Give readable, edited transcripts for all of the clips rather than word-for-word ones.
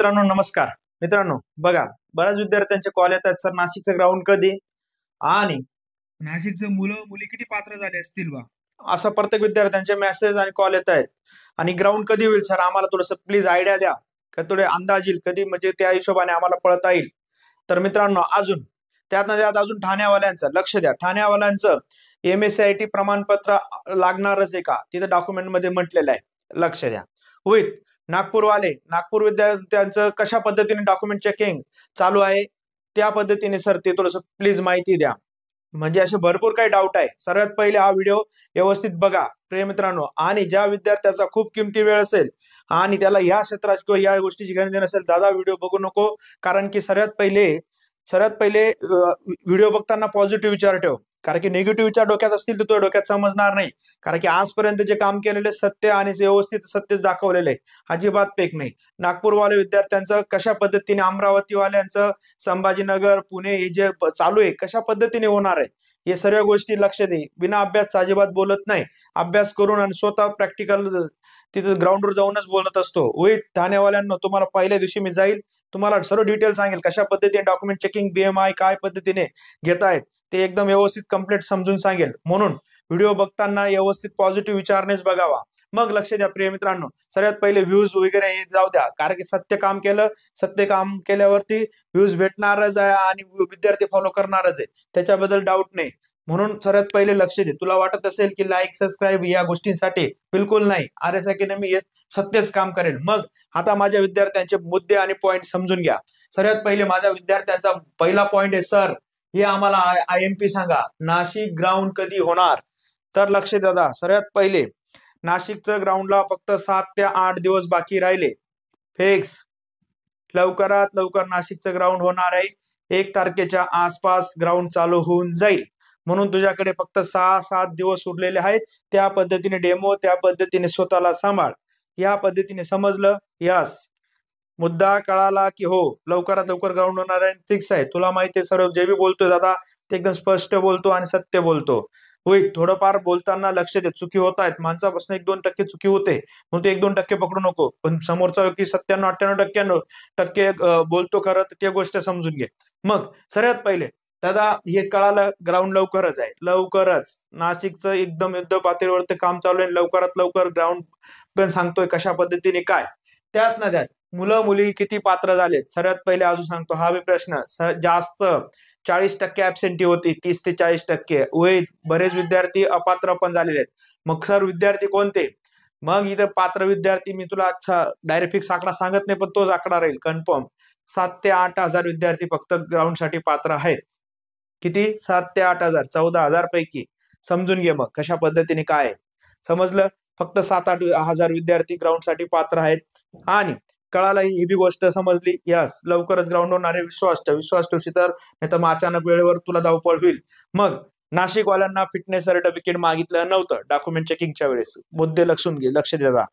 मित्रांनो नमस्कार। मित्रांनो बघा, बऱ्याच विद्यार्थ्यांचे कॉल येतात, सर नाशिकचं ग्राउंड कधी आणि नाशिकचे मुलं मुली किती पात्र झाले असतील बा, असा प्रत्येक विद्यार्थ्यांचे मेसेज आणि कॉल येत आहेत। आणि ग्राउंड कधी होईल सर, आम्हाला थोडंसं प्लीज आयडिया द्या, का थोडे अंदाज येईल कधी, म्हणजे त्या हिशोबाने आम्हाला पळता येईल। तर मित्रांनो अजून त्यात अजून ठाण्यावाल्यांचं लक्ष द्या, ठाण्यावाल्यांचं MSCIT प्रमाणपत्र लागणारच आहे का, तिथे डॉक्युमेंट मध्ये म्हटलेलं आहे, लक्ष द्या। होईल नागपूर विद्यार्थ्यांचं कशा पद्धतीने डॉक्युमेंट चेकिंग चालू आहे, त्या पद्धतीने सर ते थोडंसं प्लीज माहिती द्या, म्हणजे असे भरपूर काही डाऊट आहे। सर्वात पहिले हा व्हिडिओ व्यवस्थित बघा प्रिय मित्रांनो, आणि ज्या विद्यार्थ्याचा खूप किमती वेळ असेल आणि त्याला या क्षेत्रात किंवा या गोष्टीची गरज नसेल, दादा व्हिडिओ बघू नको, कारण की सर्वात पहिले व्हिडिओ बघताना पॉझिटिव्ह विचार ठेव, कारण की निगेटिव्ह विचार डोक्यात असतील तर तो डोक्यात समजणार नाही। कारण की आजपर्यंत जे काम केलेले सत्य आणि व्यवस्थित सत्यच दाखवलेले, अजिबात फेक नाही। नागपूरवाले विद्यार्थ्यांचं कशा पद्धतीने, अमरावतीवाल्यांचं, संभाजीनगर पुणे हे जे चालू आहे कशा पद्धतीने होणार आहे, हे सर्व गोष्टी लक्ष दे। बिना अभ्यास अजिबात बोलत नाही, अभ्यास करून आणि स्वतः प्रॅक्टिकल तिथे ग्राउंडवर जाऊनच बोलत असतो। होईल ठाणेवाल्यांना, तुम्हाला पहिल्या दिवशी मी जाईल, तुम्हाला सर्व डिटेल सांगेल कशा पद्धतीने डॉक्युमेंट चेकिंग BMI काय पद्धतीने घेतायत ते एकदम व्यवस्थित कंप्लीट समजून सांगेल। म्हणून व्हिडिओ बघताना व्यवस्थित पॉझिटिव्ह विचारनेच बघावा। मग लक्ष द्या प्रिय मित्रांनो, सर्वात पहिले व्ह्यूज वगैरे हे जाऊ द्या, कारण की सत्य काम केल्यावरती व्ह्यूज भेटणारच आहे आणि विद्यार्थी फॉलो करणारच आहे, त्याच्याबद्दल डाऊट नाही। म्हणून सर्वात पहिले लक्ष दे। तुला वाटत असेल की लाईक सबस्क्राईब या गोष्टींसाठी, बिलकुल नाही, RS अकॅडमी सत्यच काम करेल। मग आता माझ्या विद्यार्थ्यांचे मुद्दे आणि पॉइंट समजून घ्या। सर्वात पहिले माझ्या विद्यार्थ्यांचा पहिला पॉइंट आहे, सर हे आम्हाला IMP सांगा, नाशिक ग्राउंड कधी होणार। तर लक्ष द्या, सर्वात पहिले नाशिकचं ग्राउंडला फक्त 7 ते 8 दिवस बाकी राहिले, फिक्स। लवकरात लवकर नाशिकचं ग्राउंड होणार आहे, 1 तारखेच्या आसपास ग्राउंड चालू होऊन जाईल। म्हणून तुझ्याकडे फक्त 6-7 दिवस उरलेले आहेत, त्या पद्धतीने डेमो, त्या पद्धतीने स्वतःला सांभाळ, या पद्धतीने समजलं? यस, मुद्दा कळाला की हो, लवकरात लवकर ग्राउंड होणार आहे, फिक्स आहे। तुला माहिती आहे सर्व जे बी बोलतोय दादा ते एकदम स्पष्ट बोलतो आणि सत्य बोलतो। होईल, थोडंफार बोलताना लक्ष दे, चुकी होत आहेत, माणसापासून 1-2% चुकी होते, म्हणून ते 1-2% पकडू नको, पण समोरचा व्यक्ती 97-98% बोलतो खरं, तर ते गोष्ट समजून घे। मग सर्वात पहिले दादा हे कळालं, ग्राउंड लवकरच आहे, लवकरच नाशिकचं एकदम युद्ध पातळीवरती काम चालू आहे, लवकरात लवकर ग्राउंड पण सांगतोय कशा पद्धतीने काय। त्यात ना त्यात मुलं मुली किती पात्र झालेत, सर्वात पहिले अजून सांगतो, हा बी प्रश्न जास्त 40% ऍबसेंटी होती, 30 ते 40%। वय बरेच विद्यार्थी अपात्र पण झालेले आहेत। मग सर विद्यार्थी कोणते, मग इथं पात्र विद्यार्थी मी तुला अच्छा डायरेक्ट फिक्स आकडा सांगत नाही, पण तोच आकडा राहील कन्फर्म, 7 ते 8 हजार विद्यार्थी फक्त ग्राउंड साठी पात्र आहेत। किती? 7 ते 8 हजार, 14,000 पैकी। समजून घे मग कशा पद्धतीने काय समजलं, फक्त 7-8 हजार विद्यार्थी ग्राउंड साठी पात्र आहेत। आणि कळाला, ही बी गोष्ट समजली, यस लवकरच ग्राउंड होणार आहे, विश्वास ठेवशी तर, नाही तर मग अचानक वेळेवर तुला धावपळ होईल। मग नाशिकवाल्यांना फिटनेस सर्टिफिकेट मागितलं नव्हतं डॉक्युमेंट चेकिंगच्या वेळेस, मुद्दे लक्ष द्या।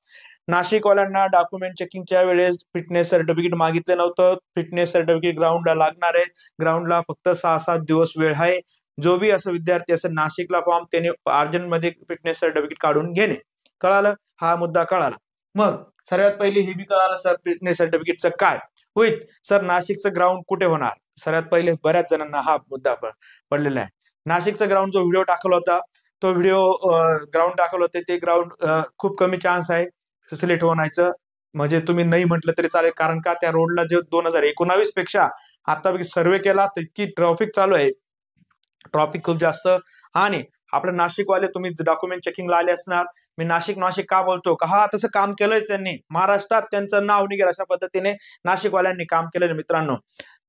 नाशिकवाल्यांना डॉक्युमेंट चेकिंगच्या वेळेस फिटनेस सर्टिफिकेट मागितलं नव्हतं, फिटनेस सर्टिफिकेट ग्राउंडला लागणार आहे, ग्राउंडला फक्त 6-7 दिवस वेळ आहे। जो बी असं विद्यार्थी असेल नाशिकला फॉर्म, त्याने अर्जंट मध्ये फिटनेस सर्टिफिकेट काढून घेणे। कळालं, हा मुद्दा कळाला। मग सर्वात पहिले हे बी कळालं सर फिटनेस सर्टिफिकेटचं काय होईल, सर नाशिकचं ग्राउंड कुठे होणार। सर्वात पहिले बऱ्याच जणांना हा मुद्दा पडलेला आहे। नाशिकचं ग्राउंड जो व्हिडिओ टाकला होता, तो व्हिडिओ ग्राउंड दाखवलं होते, ते ग्राउंड खूप कमी चान्स आहे सिलेक्ट होण्याचं, म्हणजे तुम्ही नाही म्हटलं तरी चालेल, कारण का त्या रोडला जे 2019 पेक्षा आता सर्वे केला तर इतकी ट्रॅफिक चालू आहे, ट्रॉफिक खूप जास्त। आणि आपलं नाशिकवाले तुम्ही डॉक्युमेंट चेकिंगला आले असणार, मी नाशिक का बोलतो का, हा तसं काम केलंय त्यांनी, महाराष्ट्रात त्यांचं नाव निघेल अशा पद्धतीने नाशिकवाल्यांनी काम केलेलं मित्रांनो।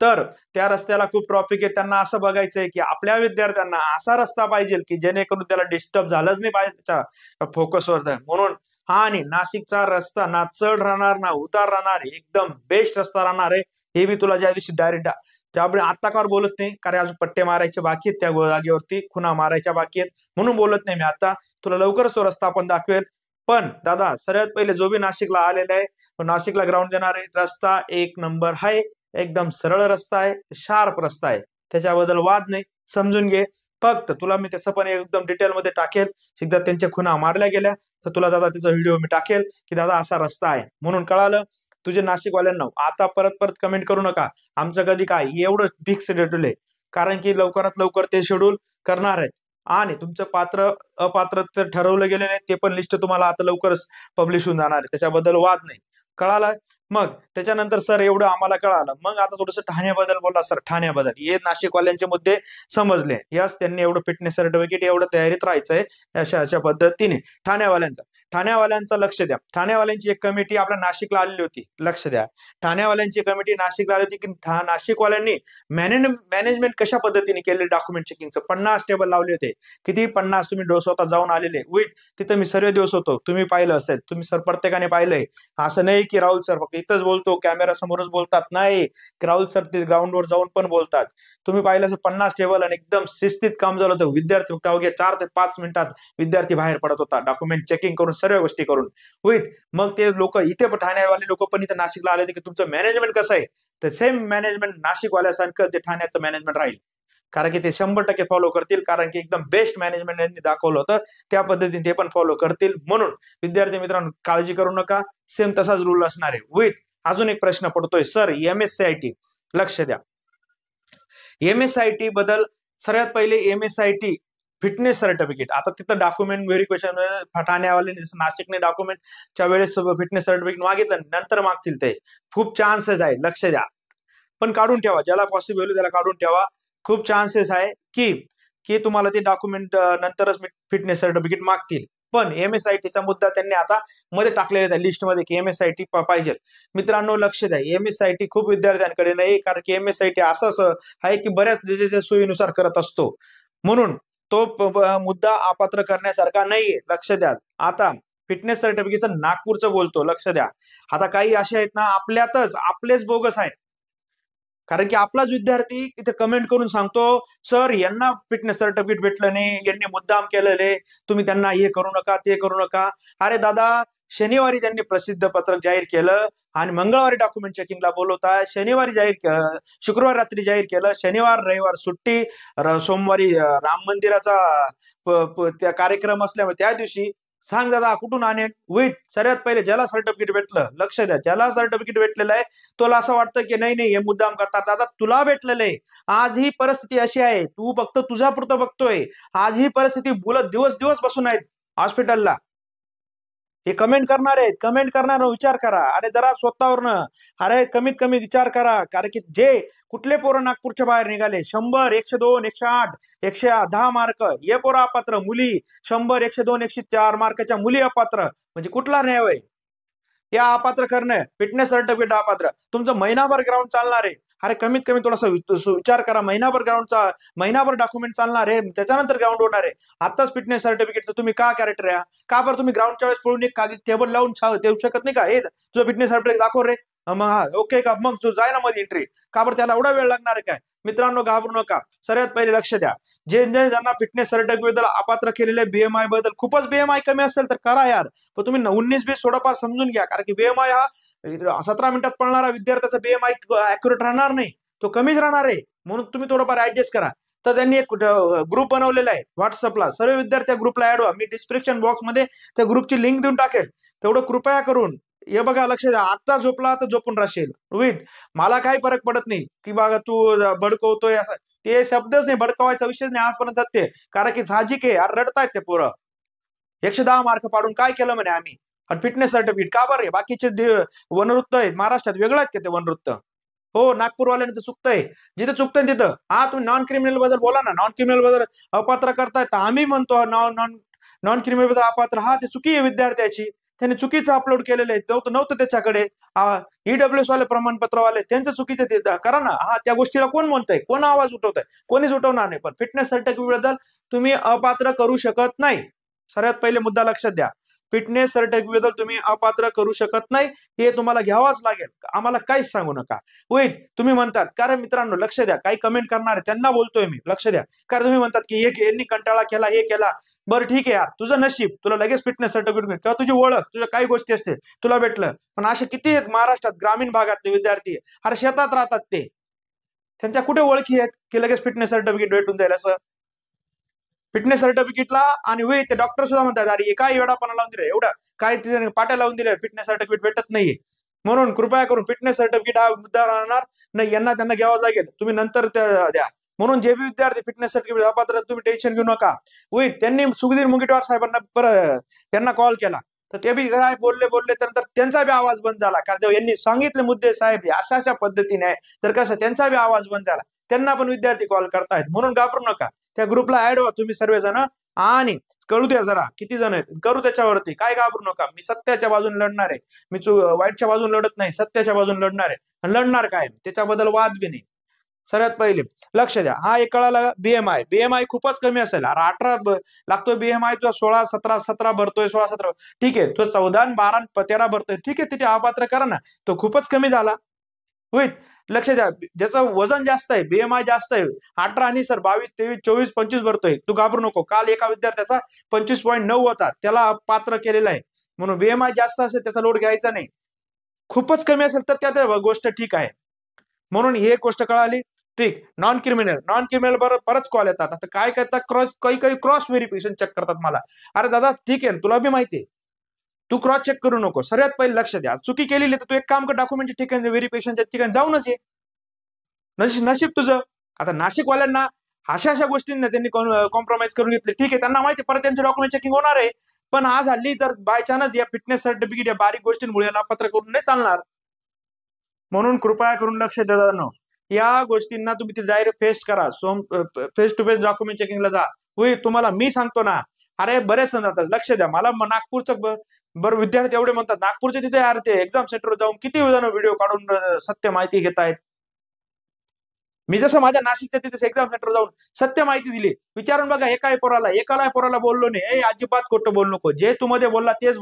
तर त्या रस्त्याला खूप ट्रॉफिक आहे, त्यांना असं बघायचंय की आपल्या विद्यार्थ्यांना असा रस्ता पाहिजे की जेणेकरून त्याला डिस्टर्ब झालंच नाही पाहिजे त्याच्या फोकसवर। म्हणून हा, आणि नाशिकचा रस्ता ना चढ राहणार ना उतार राहणार, एकदम बेस्ट रस्ता राहणार आहे। हे बी तुला ज्या दिवशी डायरेक्ट त्यामुळे आता का बोलत नाही, कारण अजून पट्टे मारायचे बाकी आहेत, त्या जागेवरती खुणा मारायच्या बाकी आहेत, म्हणून बोलत नाही मी। आता तुला लवकरच तो रस्ता आपण दाखवेल। पण दादा सर्वात पहिले जो बी नाशिकला आलेला आहे, तो नाशिकला ग्राउंड देणार आहे, रस्ता 1 नंबर आहे, एकदम सरळ रस्ता आहे, शार्प रस्ता आहे, त्याच्याबद्दल वाद नाही, समजून घे। फक्त तुला मी त्याचं पण एकदम डिटेल मध्ये टाकेल, एकदा त्यांच्या खुणा मारल्या गेल्या तर तुला दादा त्याचा व्हिडिओ मी टाकेल की दादा असा रस्ता आहे, म्हणून कळालं। तुझे नाशिकवाल्यांना आता परत परत कमेंट करू नका आमचं कधी काय, एवढं फिक्स शेड्यूल आहे. कारण की लवकरात लवकर ते शेड्यूल करणार आहेत. आणि तुमचं पात्र अपात्र तर ठरवलं गेलेलं आहे, ते पण लिस्ट तुम्हाला आता लवकरच पब्लिश होऊन जाणार आहे, त्याच्याबद्दल वाद नाही. कळाला? मग त्याच्यानंतर सर एवढं आम्हाला कळालं. मग आता थोडस ठाण्याबद्दल बोला सर. ठाण्याबद्दल हे नाशिकवाल्यांचे मुद्दे समजले. यस, त्यांनी एवढं फिटनेस सर्टिफिकेट, एवढं तयारीत राहायचंय अशा अशा पद्धतीने. ठाण्यावाल्यांचं लक्ष द्या. ठाण्यावाल्यांची एक कमिटी आपल्या नाशिकला आलेली होती, लक्ष द्या. ठाण्यावाल्यांची कमिटी नाशिकला आली होती की नाशिकवाल्यांनी मॅनेजमेंट कशा पद्धतीने केले डॉक्युमेंट चेकिंगचं. 50 टेबल लावले होते. किती? 50. तुम्ही स्वतः जाऊन आलेले विथ, तिथं मी सर्व दिवस होतो, तुम्ही पाहिलं असेल, तुम्ही सर प्रत्येकाने पाहिलंय. असं नाही की राहुल सर फक्त इथंच बोलतो, कॅमेरा समोरच बोलतात, नाही. राहुल सर ते ग्राउंडवर जाऊन पण बोलतात. तुम्ही पाहिलं असेल 50 टेबल आणि एकदम शिस्तीत काम झालं होतं. विद्यार्थी फक्त अवघ्या 4 ते 5 मिनिटात विद्यार्थी बाहेर पडत होता, डॉक्युमेंट चेकिंग करून, सर्व गोष्टी करून विथ. मग ते लोक इथे ठाण्यावाले लोक पण इथे नाशिकला आले होते की तुमचं मॅनेजमेंट कसं आहे, तर सेम मॅनेजमेंट नाशिकवाल्यासारखं ते ठाण्याचं मॅनेजमेंट राहील. कारण की ते 100% फॉलो करतील, कारण की एकदम बेस्ट मॅनेजमेंट यांनी दाखवलं होतं, त्या पद्धतीने ते पण फॉलो करतील. म्हणून विद्यार्थी मित्रांनो काळजी करू नका, सेम तसाच रूल असणार आहे विथ. अजून एक प्रश्न पडतोय सर, MSCIT, लक्ष द्या. MSCIT बद्दल सर्वात पहिले MSCIT फिटनेस सर्टिफिकेट. आता तिथं डॉक्युमेंट व्हेरिफिकेशन ठाण्यावाले नाशिकने डॉक्युमेंटच्या वेळेस फिटनेस सर्टिफिकेट मागितलं, नंतर मागतील ते. खूप चान्सेस आहे, लक्ष द्या. पण काढून ठेवा, ज्याला पॉसिबल होईल त्याला काढून ठेवा. खूप चान्सेस आहे की की तुम्हाला ते डॉक्युमेंट नंतरच फिटनेस सर्टिफिकेट मागतील. पण MSCITचा मुद्दा त्यांनी आता मध्ये टाकलेला आहे लिस्टमध्ये की MSCIT पाहिजे. मित्रांनो लक्ष द्या, MSCIT खूप विद्यार्थ्यांकडे नाही, कारण की MSCIT असाच आहे की बऱ्याच देशाच्या सोयीनुसार करत असतो, म्हणून तो मुद्दा अपात्र करण्यासारखा नाहीये, लक्ष द्या. आता फिटनेस सर्टिफिकेटचं नागपूरचं बोलतो, लक्ष द्या. आता काही असे आहेत ना आपल्यातच, आपलेच बोगस आहेत. कारण की आपलाच विद्यार्थी इथे कमेंट करून सांगतो, सर यांना फिटनेस सर्टिफिकेट भेटलं नाही, यांनी मुद्दाम केलेले, तुम्ही त्यांना हे करू नका, ते करू नका. अरे दादा, शनिवारी त्यांनी प्रसिद्ध पत्रक जाहीर केलं आणि मंगळवारी डॉक्युमेंट चेकिंगला बोलवताय. शनिवारी शुक्रवार रात्री जाहीर केलं, शनिवार रविवार सुट्टी, सोमवारी राम मंदिराचा त्या कार्यक्रम असल्यामुळे त्या दिवशी सांग दादा कुठून आणेल विथ. सर्वात पहिले ज्याला सर्टिफिकेट भेटलं, लक्ष द्या, ज्याला सर्टिफिकेट भेटलेलं आहे तुला असं वाटतं की नाही नाही हे मुद्दाम करतात. दादा तुला भेटलेलं आहे. आज ही परिस्थिती अशी आहे, तू फक्त तुझ्या पुरतं बघतोय. आज ही परिस्थिती बोलत दिवस दिवस बसून आहेत हॉस्पिटलला. हे कमेंट करणार आहेत, कमेंट करणार विचार करा. अरे जरा स्वतःवरनं अरे कमीत कमी विचार करा. कारण की जे कुठले पोरं नागपूरच्या बाहेर निघाले, 100, 102, 108, 110 मार्क हे पोरं अपात्र, मुली 100, 102, 104 मार्काच्या मुली अपात्र, म्हणजे कुठला न्याय आहे या अपात्र करणं. फिटनेस सर्टिफिकेट अपात्र. तुमचं महिनाभर ग्राउंड चालणार आहे. अरे कमीत कमी थोडासा विचार करा, महिनाभर डॉक्युमेंट चालणार आहे, त्याच्यानंतर ग्राउंड होणार आहे. आताच फिटनेस सर्टिफिकेटचं तुम्ही का कॅरेक्टर आहे, का बरं तुम्ही ग्राउंडच्या वेळेस पळून एक कागद टेबल लावून देऊ शकत नाही का, हे तुझं फिटनेस सर्टिफिकेट दाखव रे, मग हा ओके का, मग तू जाय ना मध्ये एंट्री. का बरं त्याला एवढा वेळ लागणार आहे काय. मित्रांनो घाबरू नका. सर्वात पहिले लक्ष द्या, ज्यांना फिटनेस सर्टिफिकेट बद्दल अपात्र केलेले, BMI बद्दल खूपच BMI कमी असेल तर करा यार, पण तुम्ही 19-20 थोडंफार समजून घ्या. कारण की BMI हा 17 मिनिटात पळणारा विद्यार्थ्याचा BMI अॅक्युरेट राहणार नाही, तो कमीच राहणार आहे, म्हणून तुम्ही थोडंफार ऍडजस्ट करा. तर त्यांनी एक ग्रुप बनवलेला आहे व्हॉट्सअपला, सर्व विद्यार्थी ग्रुपला ऍड व्हा. मी डिस्क्रिप्शन बॉक्स मध्ये त्या ग्रुपची लिंक देऊन टाकेल, तेवढं कृपया करून हे बघा. लक्ष द्या, आता झोपला तर झोपून राहशील विथ, मला काही फरक पडत नाही की बघा तू भडकवतोय, ते शब्दच नाही, भडकवायचा विषयच नाही आजपर्यंत ते. कारण की साहजिक आहे, रडतायत ते पोरं. 110 मार्क पाडून काय केलं म्हणे आम्ही, आणि फिटनेस सर्टिफिकेट का बरं. बाकीचे वनवृत्त आहेत महाराष्ट्रात वेगळं आहेत का ते वनवृत्त. हो, नागपूरवाल्यांचं चुकतंय, जिथे चुकतंय तिथं. हा तुम्ही नॉन क्रिमिनल बद्दल बोला ना, नॉन क्रिमिनल बद्दल अपात्र करताय, तर आम्ही म्हणतो नॉन क्रिमिनल बद्दल अपात्र. हा ते चुकी आहे विद्यार्थ्याची, त्यांनी चुकीचं अपलोड केलेलं आहे, नव्हतं त्याच्याकडे. EWS वाले प्रमाणपत्रवाले त्यांचं चुकीचं ते करा ना. हा त्या गोष्टीला कोण म्हणतंय, कोण आवाज उठवतंय, कोणीच उठवणार नाही. पण फिटनेस सर्टिफिकेट बद्दल तुम्ही अपात्र करू शकत नाही. सर्वात पहिले मुद्दा लक्षात द्या, फिटनेस सर्टिफिकेट बद्दल तुम्ही अपात्र करू शकत नाही, हे तुम्हाला घ्यावाच लागेल. आम्हाला काहीच सांगू नका वेट. तुम्ही म्हणतात, कारण मित्रांनो लक्ष द्या, काही कमेंट करणार आहे त्यांना बोलतोय मी, लक्ष द्या. कारण तुम्ही म्हणतात की यांनी कंटाळा केला, हे केला. बरं ठीक आहे यार, तुझं नशीब, तुला लगेच फिटनेस सर्टिफिकेट किंवा तुझी ओळख, तुझ्या काही गोष्टी असते तुला भेटलं. पण असे किती आहेत महाराष्ट्रात ग्रामीण भागातले विद्यार्थी, अरे शेतात राहतात ते, त्यांच्या कुठे ओळखी आहेत की लगेच फिटनेस सर्टिफिकेट भेटून जाईल असं. फिटनेस सर्टिफिकेटला आणि वे ते डॉक्टर सुद्धा म्हणतात, अरे काय एवढापणा लावून दिलं, एवढं काय पाट्या लावून दिल्या, फिटनेस सर्टिफिकेट भेटत नाहीये. म्हणून कृपया करून फिटनेस सर्टिफिकेट हा मुद्दा राहणार नाही, यांना त्यांना घ्यावं लागेल, तुम्ही नंतर द्या. म्हणून जे बी विद्यार्थी फिटनेस सर्टिफिकेट अपात्र तुम्ही टेन्शन घेऊ नका. त्यांनी सुखदीर मुंगीटवार साहेबांना त्यांना कॉल केला तर ते बी काय बोलले तर त्यांचा बी आवाज बंद झाला, कारण यांनी सांगितले मुद्दे साहेब अशा पद्धतीने आहे, तर कसं त्यांचा बी आवाज बंद झाला. त्यांना पण विद्यार्थी कॉल करतायत, म्हणून घाबरू नका. त्या ग्रुपला ऍड व्हा तुम्ही सर्वजण आणि कळू द्या जरा किती जण आहेत, करू त्याच्यावरती, काय घाबरू नका. मी सत्याच्या बाजूने लढणार आहे, मी वाईटच्या बाजूने लढत नाही, सत्याच्या बाजूने लढणार आहे. लढणार काय त्याच्याबद्दल वाद बी नाही. सर्वात पहिले लक्ष द्या, हा एक कळाला. बीएमआय खूपच कमी असेल, 18 लागतोय बीएमआय, तुझा 16-17 भरतोय, 16-17 ठीक आहे, तो 14-12-13 भरतोय, ठीक आहे, तिथे अपात्र करा ना, तो खूपच कमी झाला. होईल, लक्ष द्या. ज्याचं वजन जास्त आहे, बीएमआय जास्त आहे, 18 आणि सर 22, 23, 24, 25 भरतोय, तू घाबरू नको. काल एका विद्यार्थ्याचा 25.9 होता, त्याला पात्र केलेला आहे. म्हणून बीएमआय जास्त असेल त्याचा लोड घ्यायचा नाही, खूपच कमी असेल तर त्या गोष्ट ठीक आहे. म्हणून ही एक गोष्ट कळाली. ठीक. नॉन क्रिमिनल बरोबर बरंच कॉल येतात. आता काय करतात, काही क्रॉस व्हेरिफिकेशन चेक करतात मला. अरे दादा ठीक आहे, तुला बी माहितीये, तू क्रॉस चेक करू नको. सर्वात पहिले लक्ष द्या, चुकी केलेली तर तू एक काम कर, डॉक्युमेंटच्या ठिकाणी व्हेरिफिकेशनच्या ठिकाणी जाऊनच ये. नशीब तुझं. आता नाशिकवाल्यांना अशा गोष्टींना त्यांनी कॉम्प्रोमाइज करून घेतले, ठीक आहे, त्यांना माहिती परत त्यांचे डॉक्युमेंट चेकिंग होणार आहे. पण आज हल्ली जर बाय चान्स या फिटनेस सर्टिफिकेट या बारीक गोष्टींमुळे पत्र करून नाही चालणार. म्हणून कृपया करून लक्ष द्या, या गोष्टींना तुम्ही डायरेक्ट फेस करा. फेस टू फेस डॉक्युमेंट चेकिंगला जा. तुम्हाला मी सांगतो ना, अरे बरेच जण जातात. लक्ष द्या, मला नागपूरचं बरं विद्यार्थी एवढे म्हणतात, नागपूरचे तिथे यार ते एक्झाम सेंटरवर जाऊन किती जण व्हिडिओ काढून सत्य माहिती घेत आहेत. मी जसं माझ्या नाशिकच्या तिथे एक्झाम सेंटरवर जाऊन सत्य माहिती दिली, विचारून बघा. एकाही पोराला बोललो नाही, अजिबात खोटं बोलू नको. जे तू मध्ये बोलला तेच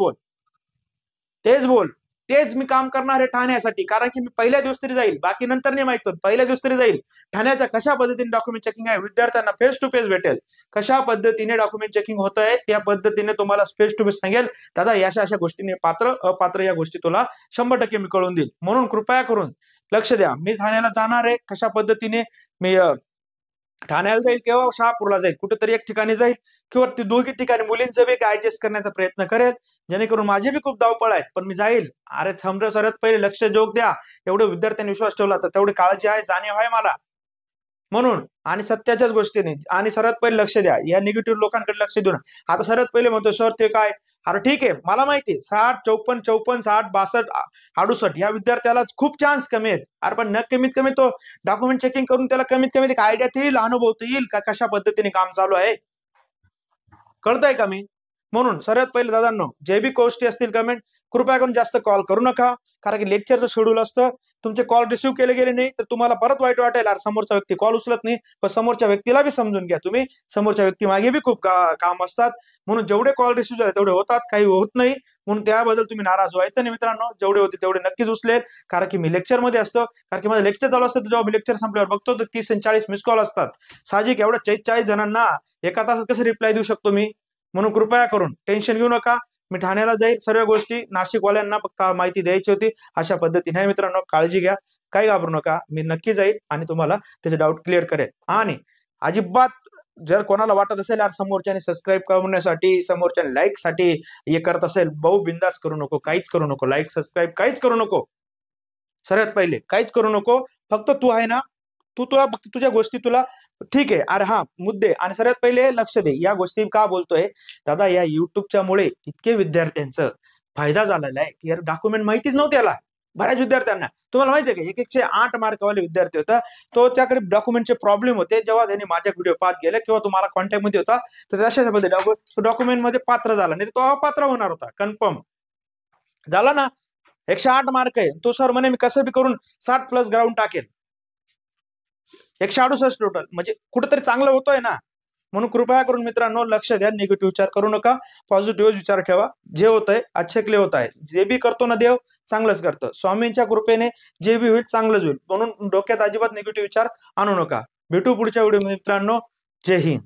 बोल. तेच मी काम करणार आहे ठाण्यासाठी, कारण की मी पहिल्या दिवस तरी जाईल, बाकी नंतर नाही माहित, पहिल्या दिवस तरी जाईल. ठाण्याच्या कशा पद्धतीने डॉक्युमेंट चेकिंग आहे, विद्यार्थ्यांना फेस टू फेस भेटेल, कशा पद्धतीने डॉक्युमेंट चेकिंग होत आहे, त्या पद्धतीने तुम्हाला फेस टू फेस सांगेल. दादा अशा गोष्टीने पात्र अपात्र या गोष्टी तुला 100% मी कळून देईल. म्हणून कृपया करून लक्ष द्या. मी ठाण्याला जाणार आहे, कशा पद्धतीने मी ठाण्याला जाईल किंवा शहापूरला जाईल, कुठेतरी एक ठिकाणी जाईल, किंवा ते दोघी ठिकाणी मुलींचं बी ऍडजस्ट करण्याचा प्रयत्न करेल, जेणेकरून माझे बी खूप धावपळ आहेत, पण मी जाईल. अरे सर्वात पहिले लक्ष जोग द्या. एवढे विद्यार्थ्यांनी विश्वास ठेवला तर तेवढी काळजी आहे, जाणीव आहे मला. म्हणून आणि सत्याच्याच गोष्टीने आणि सर्वात पहिले लक्ष द्या, या निगेटिव्ह लोकांकडे लक्ष देऊ नका. आता सर्वात पहिले म्हणतो सर ते काय, अरे ठीक आहे, मला माहिती आहे 60, 54, 60, 62, 68 या विद्यार्थ्याला खूप चान्स कमी आहेत. अरे पण कमीत कमी तो डॉक्युमेंट चेकिंग करून त्याला कमीत कमी आयडिया येईल, अनुभव येईल का कशा पद्धतीने काम चालू आहे, कळतंय का मी. म्हणून सर्वात पहिले दादांनो, जे बी गोष्टी असतील कमेंट, कृपया करून जास्त कॉल करू नका, कारण की लेक्चरचं शेड्यूल असतं. तुमचे कॉल रिसिव्ह केले गेले नाही तर तुम्हाला परत वाईट वाटेल, समोरचा व्यक्ती कॉल उचलत नाही. पण समोरच्या व्यक्तीला बी समजून घ्या तुम्ही, समोरच्या व्यक्ती मागे बी खूप काम असतात. म्हणून जेवढे कॉल रिसिव्ह झाले तेवढे होतात, काही होत नाही, म्हणून त्याबद्दल तुम्ही नाराज व्हायचं नाही मित्रांनो. जेवढे होते तेवढे नक्कीच उचलेल, कारण की मी लेक्चर मध्ये असतो, कारण की माझं लेक्चर चालू असतं. जेव्हा मी लेक्चर संपल्यावर बघतो तर 30 आणि 40 मिस कॉल असतात. साहजिक एवढ्या 40 जणांना एका तासात कसं रिप्लाय देऊ शकतो मी. म्हणून कृपया करून टेन्शन घेऊ नका. मी ठाण्याला जाईल, सर्व गोष्टी नाशिकवाल्यांना फक्त माहिती द्यायची होती, अशा पद्धतीने मित्रांनो. काळजी घ्या, काही घाबरू नका. मी नक्की जाईल आणि तुम्हाला त्याचे डाऊट क्लिअर करेल. आणि अजिबात जर कोणाला वाटत असेल यार समोरच्याने सबस्क्राईब करण्यासाठी, समोरच्याने लाईक साठी हे करत असेल, बहु बिंदास करू नको, काहीच करू नको. लाईक सबस्क्राईब काहीच करू नको. सर्वात पहिले काहीच करू नको. फक्त तू आहे ना, तुला तुझ्या गोष्टी तुला ठीक आहे. अरे हा मुद्दे. आणि सर्वात पहिले लक्ष दे, या गोष्टी का बोलतोय दादा, या युट्यूबच्या मुळे इतके विद्यार्थ्यांचा फायदा झालेला आहे की यार डॉक्युमेंट माहितीच नव्हते याला. बऱ्याच विद्यार्थ्यांना तुम्हाला माहिती आहे का, 108 मार्कवाले विद्यार्थी होता, तो त्याकडे डॉक्युमेंटचे प्रॉब्लेम होते. जेव्हा त्यांनी माझ्या व्हिडिओ पाहत गेले किंवा तुम्हाला कॉन्टॅक्ट मध्ये होता, तर त्याच्यामध्ये डॉक्युमेंट मध्ये पात्र झाला नाही, तो अपात्र होणार होता. कन्फर्म झाला ना. 108 मार्क आहे, तो सर म्हणे मी कसं बी करून 60+ ग्राउंड टाकेल. 168 टोटल, म्हणजे कुठेतरी चांगलं होतोय ना. म्हणून कृपया करून मित्रांनो लक्ष द्या, निगेटिव्ह विचार करू नका, पॉझिटिव्ह विचार ठेवा. जे होतंय अच्छे के लिए होत आहे. जे बी करतो ना देव चांगलंच करतं. स्वामींच्या कृपेने जे बी होईल चांगलंच होईल. म्हणून डोक्यात अजिबात निगेटिव्ह विचार आणू नका. भेटू पुढच्या व्हिडिओ मित्रांनो. जय हिंद.